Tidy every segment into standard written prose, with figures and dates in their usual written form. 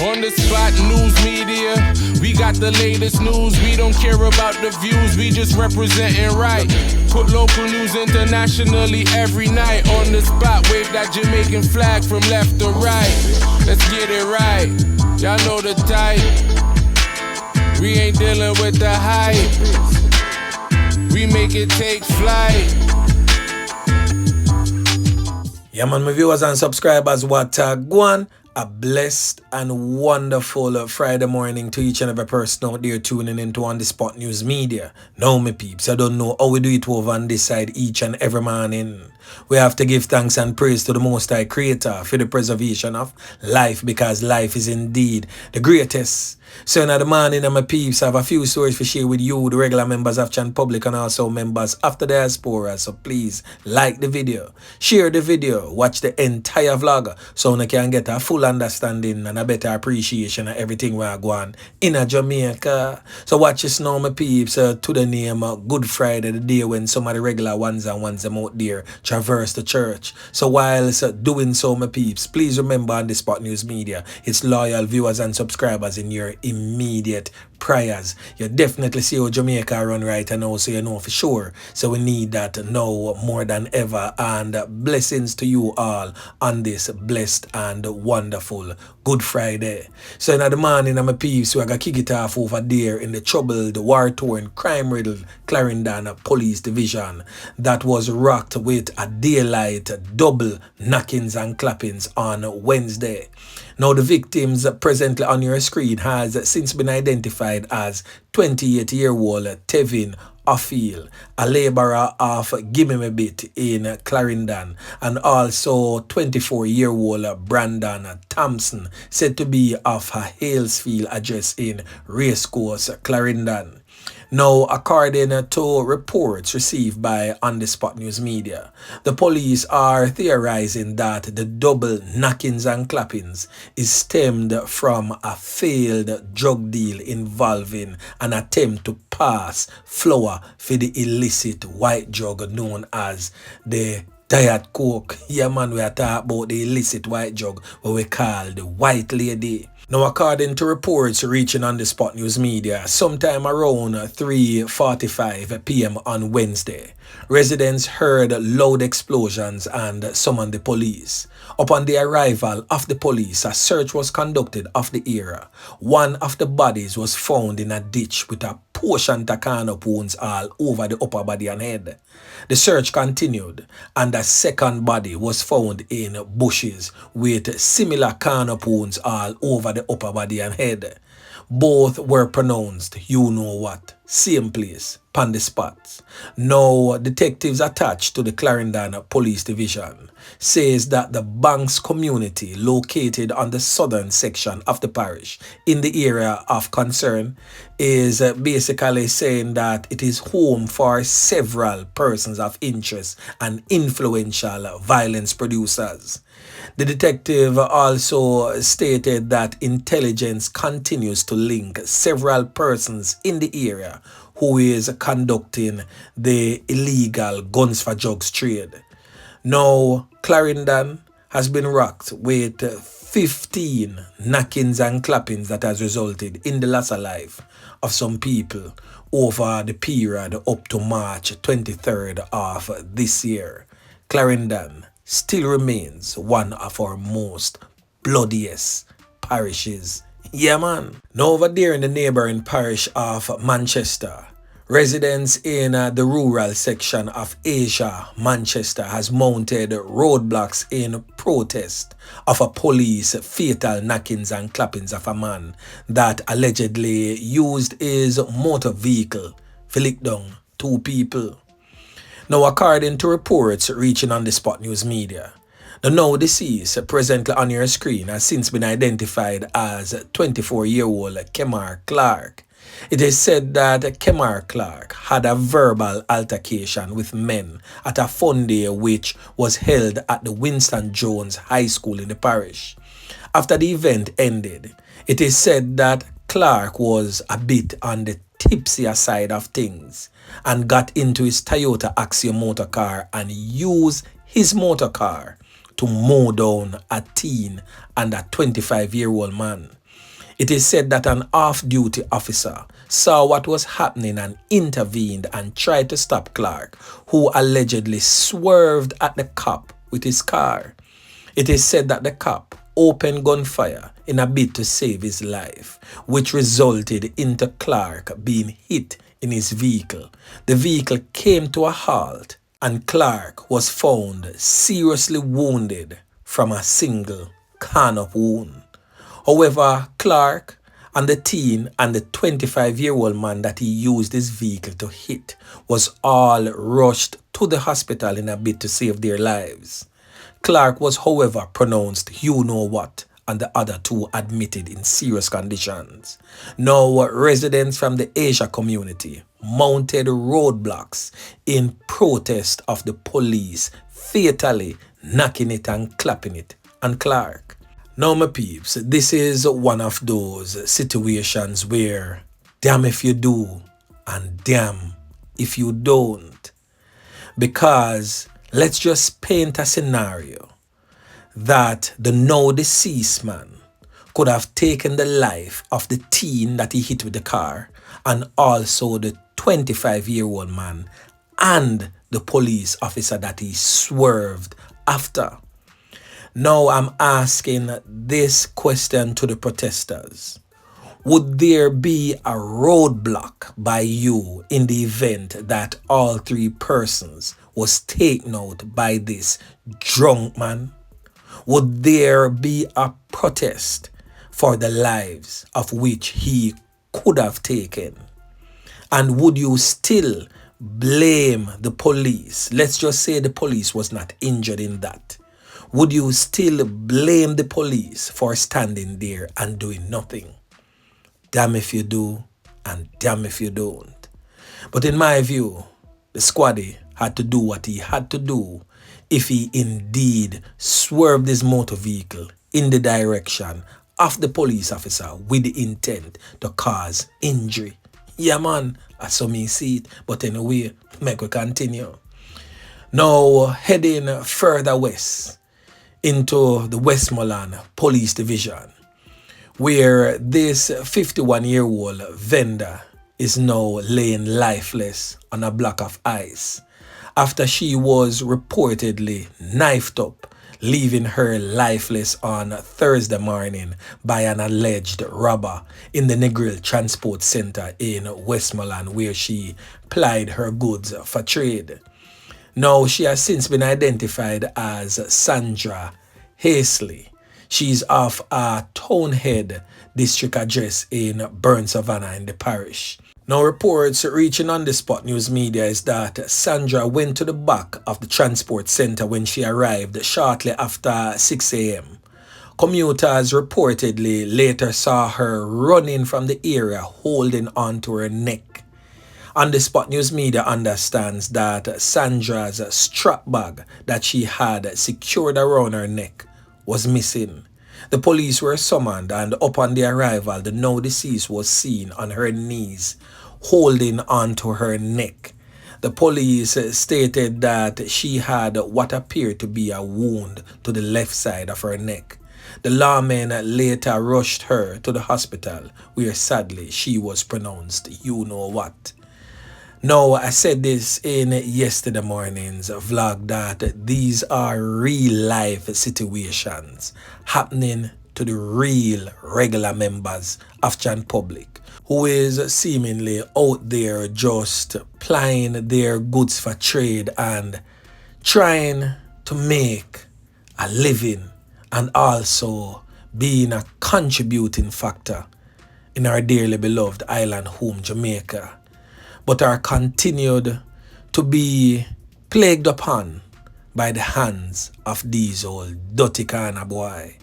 On the spot news media, we got the latest news. We don't care about the views, we just representing right. Put local news internationally every night. On the spot, wave that Jamaican flag from left to right. Let's get it right, y'all know the type. We ain't dealing with the hype, we make it take flight. Yeah man, my viewers and subscribers, what go on? A blessed and wonderful Friday morning to each and every person out there tuning into On The Spot News Media. Now me peeps, I don't know how we do it over on this side each and every morning. We have to give thanks and praise to the Most High Creator for the preservation of life, because life is indeed the greatest. So in the morning, my peeps, I have a few stories to share with you, the regular members of Chan Public and also members of the diaspora. So please like the video, share the video, watch the entire vlog so you can get a full understanding and a better appreciation of everything we are going in Jamaica. So watch this now, my peeps, to the name Good Friday, the day when some of the regular ones and ones them out there traverse the church. So whilst doing so, my peeps, please remember On The Spot News Media, it's loyal viewers and subscribers in your immediate prayers. You definitely see how Jamaica run right now, so you know for sure. So we need that now more than ever. And blessings to you all on this blessed and wonderful Good Friday. So in the morning, I'm a peeps, so I got kick it off over there in the troubled, war-torn, crime-riddled Clarendon Police Division that was rocked with a daylight double knockings and clappings on Wednesday. Now the victims presently on your screen has since been identified as 28-year-old Tevin, a laborer of Gimme Me Bit in Clarendon, and also 24-year-old Brandon Thompson, said to be of a Halesfield address in Racecourse, Clarendon. Now, according to reports received by On The Spot News Media, the police are theorizing that the double knockings and clappings is stemmed from a failed drug deal involving an attempt to pass flour for the illicit white drug known as the Diet Coke. Yeah man, we are talking about the illicit white drug, what we call the White Lady. Now, according to reports reaching On The Spot News Media, sometime around 3:45 p.m. on Wednesday, residents heard loud explosions and summoned the police. Upon the arrival of the police, a search was conducted of the area. One of the bodies was found in a ditch with a portion of canop wounds all over the upper body and head. The search continued, and a second body was found in bushes with similar canop wounds all over the upper body and head. Both were pronounced, you know what, same place, on the spot. Now, detectives attached to the Clarendon Police Division says that the Banks community located on the southern section of the parish in the area of concern is basically saying that it is home for several persons of interest and influential violence producers. The detective also stated that intelligence continues to link several persons in the area who is conducting the illegal guns for drugs trade. Now, Clarendon has been rocked with 15 knockings and clappings that has resulted in the loss of life of some people over the period up to March 23rd of this year. Clarendon still remains one of our most bloodiest parishes. Yeah man. Now over there in the neighboring parish of Manchester, residents in the rural section of Asia, Manchester, has mounted roadblocks in protest of a police fatal knockings and clappings of a man that allegedly used his motor vehicle to lick down two people. Now, according to reports reaching On The Spot News Media, the now deceased presently on your screen has since been identified as 24-year-old Kemar Clark. It is said that Kemar Clark had a verbal altercation with men at a fun day which was held at the Winston Jones High School in the parish. After the event ended, it is said that Clark was a bit on the tipsier side of things and got into his Toyota Axia motor car and used his motor car to mow down a teen and a 25-year-old man. It is said that an off-duty officer saw what was happening and intervened and tried to stop Clark, who allegedly swerved at the cop with his car. It is said that the cop opened gunfire in a bid to save his life, which resulted into Clark being hit in his vehicle. The vehicle came to a halt and Clark was found seriously wounded from a single can-up wound. However, Clark and the teen and the 25-year-old man that he used his vehicle to hit was all rushed to the hospital in a bid to save their lives. Clark was, however, pronounced you-know-what, and the other two admitted in serious conditions. Now, residents from the Asia community mounted roadblocks in protest of the police fatally knocking it and clapping it on Clark. Now, my peeps, this is one of those situations where damn if you do and damn if you don't. Because let's just paint a scenario that the now deceased man could have taken the life of the teen that he hit with the car and also the 25-year-old man and the police officer that he swerved after. Now I'm asking this question to the protesters. Would there be a roadblock by you in the event that all three persons was taken out by this drunk man? Would there be a protest for the lives of which he could have taken? And would you still blame the police? Let's just say the police was not injured in that. Would you still blame the police for standing there and doing nothing? Damn if you do and damn if you don't. But in my view, the squaddy had to do what he had to do if he indeed swerved his motor vehicle in the direction of the police officer with the intent to cause injury. Yeah man, I saw me see it, but anyway, make we continue. Now heading further west into the Westmoreland Police Division, where this 51-year-old vendor is now laying lifeless on a block of ice after she was reportedly knifed up, leaving her lifeless on Thursday morning by an alleged robber in the Negril Transport Center in Westmoreland, where she plied her goods for trade. Now, she has since been identified as Sandra Hastley. She's of a Townhead district address in Burn Savannah in the parish. Now, reports reaching on the Spot News Media is that Sandra went to the back of the transport center when she arrived shortly after 6 a.m. Commuters reportedly later saw her running from the area holding onto her neck. And the Spot News Media understands that Sandra's strap bag that she had secured around her neck was missing. The police were summoned, and upon their arrival, the now deceased was seen on her knees, holding onto her neck. The police stated that she had what appeared to be a wound to the left side of her neck. The lawmen later rushed her to the hospital, where sadly she was pronounced you-know-what. Now, I said this in yesterday morning's vlog that these are real life situations happening to the real regular members of Jan Public, who is seemingly out there just plying their goods for trade and trying to make a living and also being a contributing factor in our dearly beloved island home, Jamaica, but are continued to be plagued upon by the hands of these old dirty kind of boy.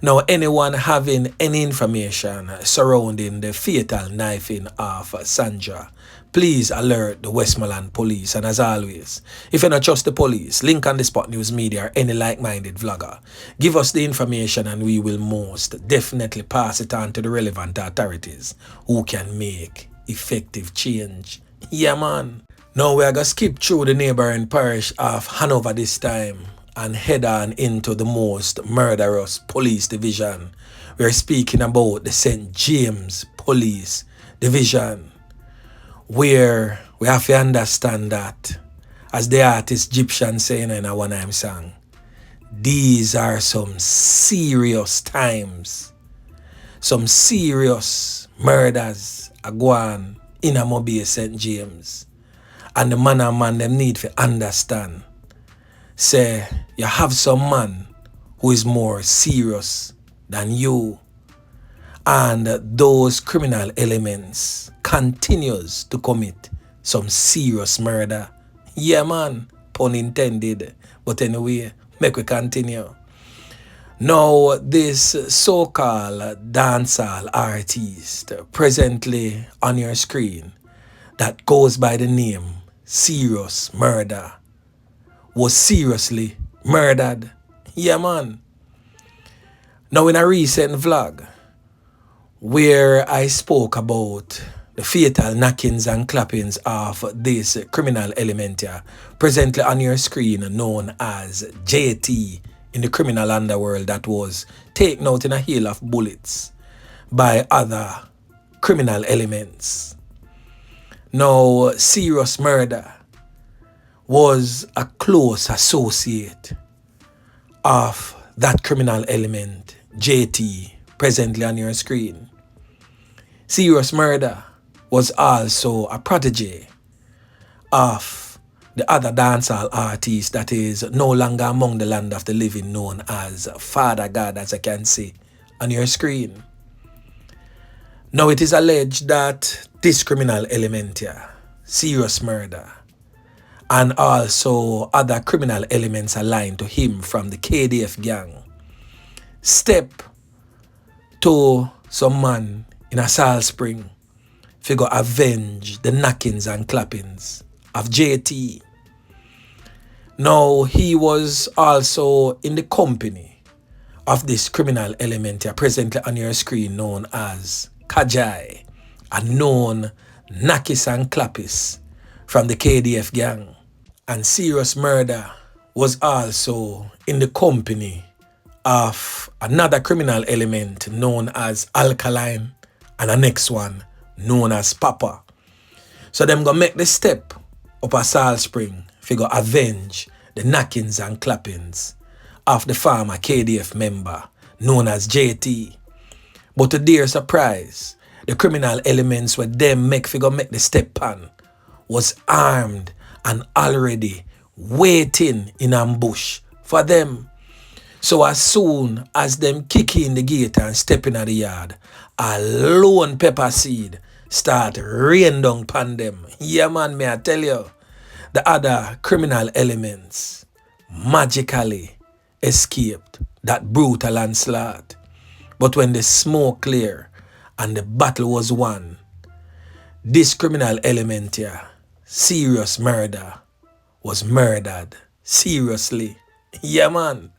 Now, anyone having any information surrounding the fatal knifing of Sandra, please alert the Westmoreland police. And as always, if you don't trust the police, link on the Spot News Media or any like-minded vlogger. Give us the information and we will most definitely pass it on to the relevant authorities who can make effective change. Yeah man. Now we are going to skip through the neighboring parish of Hanover this time and head on into the most murderous police division, We're speaking about the St. James Police Division, where we have to understand that, as the artist Egyptian saying in a one-time song, these are some serious times. Some serious murders are going in a Mobay St. James. And the man and man them need to understand. Say, you have some man who is more serious than you. And those criminal elements continues to commit some serious murder. Yeah, man, pun intended. But anyway, make we continue. Now, this so-called dancehall artist presently on your screen that goes by the name Serious Murder was seriously murdered. Yeah, man. Now, in a recent vlog where I spoke about the fatal knockings and clappings of this criminal element here, presently on your screen known as JT in the criminal underworld, that was taken out in a hail of bullets by other criminal elements. Now, Serious Murder was a close associate of that criminal element, JT, presently on your screen. Serious Murder was also a protege of the other dancehall artist that is no longer among the land of the living, known as Father God, as I can see on your screen. Now, it is alleged that this criminal element here, Serious Murder, and also other criminal elements aligned to him from the KDF gang, step to some man in a Salt Spring figure avenge the knockings and clappings of JT. Now, he was also in the company of this criminal element here presently on your screen known as Kajai, a known Nakis and Clappis from the KDF gang. And Serious Murder was also in the company of another criminal element known as Alkaline and the next one known as Papa. So them gonna make the step up a Salt Spring figure avenge the knockings and clappings of the former KDF member known as JT. But to their surprise, the criminal elements where them make the step on was armed and already waiting in ambush for them. So as soon as them kick in the gate and step in at the yard, a lone pepper seed start rain down upon them. Yeah, man, may I tell you, the other criminal elements magically escaped that brutal onslaught. But when the smoke cleared and the battle was won, this criminal element here, Serious Murder, was murdered seriously. Yeah, man.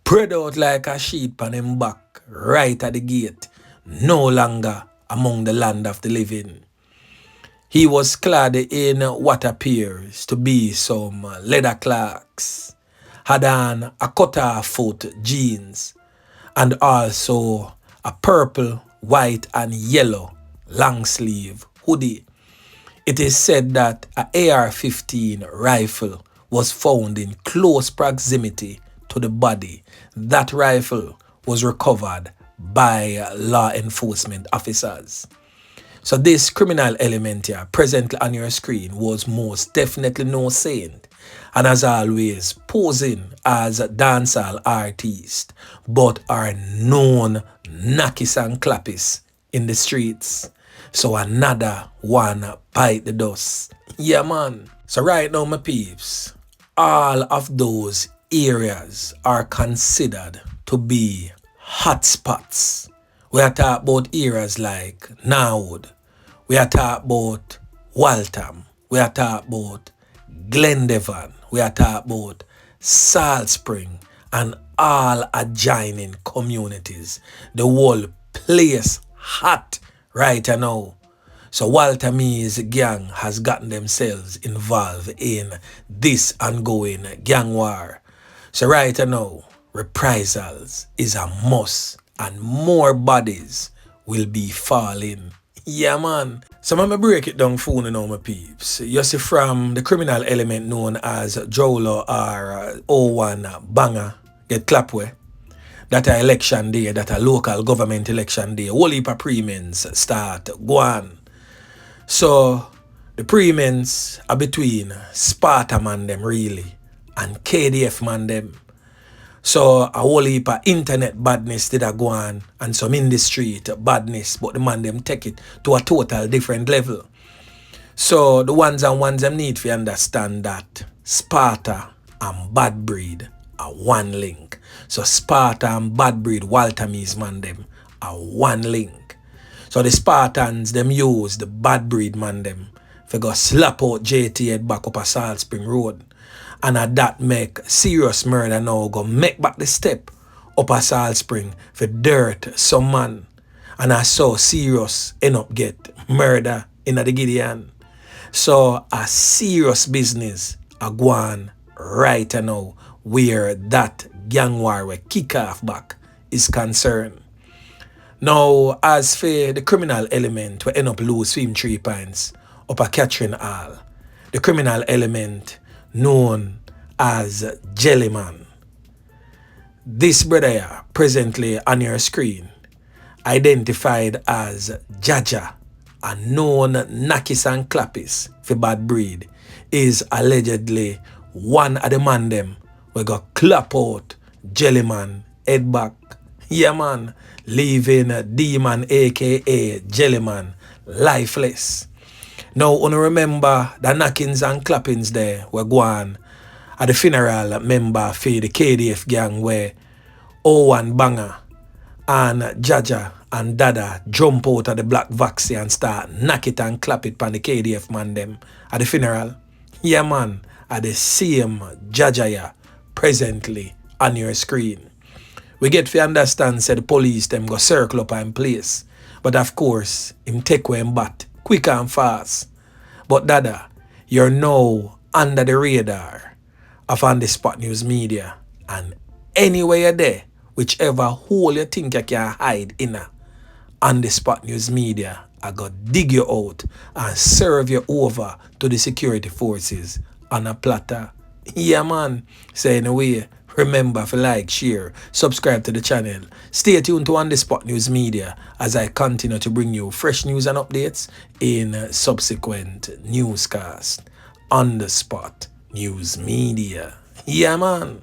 Spread out like a sheep on him back, right at the gate, no longer among the land of the living. He was clad in what appears to be some leather clogs, had on a cut-off-foot jeans, and also a purple, white, and yellow long-sleeve hoodie. It is said that an AR-15 rifle was found in close proximity to the body. That rifle was recovered by law enforcement officers. So this criminal element here, presently on your screen, was most definitely no saint, and as always posing as a dancehall artist, but are known Nakis and Clappis in the streets. So another one bite the dust. Yeah, man. So right now, my peeps, all of those areas are considered to be hotspots. We are talking about areas like Norwood. We are talking about Waltham. We are talking about Glendevon. We are talking about Salt Spring and all adjoining communities. The whole place hot right now. So Walthamese gang has gotten themselves involved in this ongoing gang war. So right now, reprisals is a must and more bodies will be falling. Yeah, man. So I'm going to break it down for you now, my peeps. You see, from the criminal element known as Jolo or O1 Banger get clap way. That a election day, that a local government election day. Whole heap of pre-mens start go on. So the pre-mens are between Sparta man them really and KDF man them. So a whole heap of internet badness did a go on and some in the street badness, but the man them take it to a total different level. So the ones them need to understand that Sparta and Bad Breed are one link. So Sparta and Bad Breed, Walter Mees man them are one link. So the Spartans them use the Bad Breed man them for go slap out JT head back up a Salt Spring Road. And that make Sirius murder now go make back the step up a Salt Spring for dirt some man. And I saw Sirius end up get murder in the Gideon. So a serious business a go on right now where that gang war we kick off back is concerned. Now, as for the criminal element, we end up lose 3 points up a Catherine Hall. The criminal element known as Jellyman. This brother here, presently on your screen, identified as Jaja, a known Nakis and Clappis for Bad Breed, is allegedly one of the man them we got clap out Jellyman head back. Yeah, man, leaving Demon aka Jellyman lifeless. Now, you remember the knockings and clappings there were going at the funeral member for the KDF gang where O1 Banger and Jaja and Dada jump out of the black vaxi and start knock it and clap it pan the KDF man them at the funeral. Yeah, man, at the same Jaja presently on your screen. We get to understand, say the police them go circle up in place. But of course, him take away him bat quick and fast. But Dada, you're now under the radar of On The Spot News Media. And anywhere you're there, whichever hole you think you can hide in On The Spot News Media, I go dig you out and serve you over to the security forces on a platter. Yeah, man. So anyway, remember to like, share, subscribe to the channel. Stay tuned to On The Spot News Media as I continue to bring you fresh news and updates in subsequent newscasts. On The Spot News Media. Yeah, man.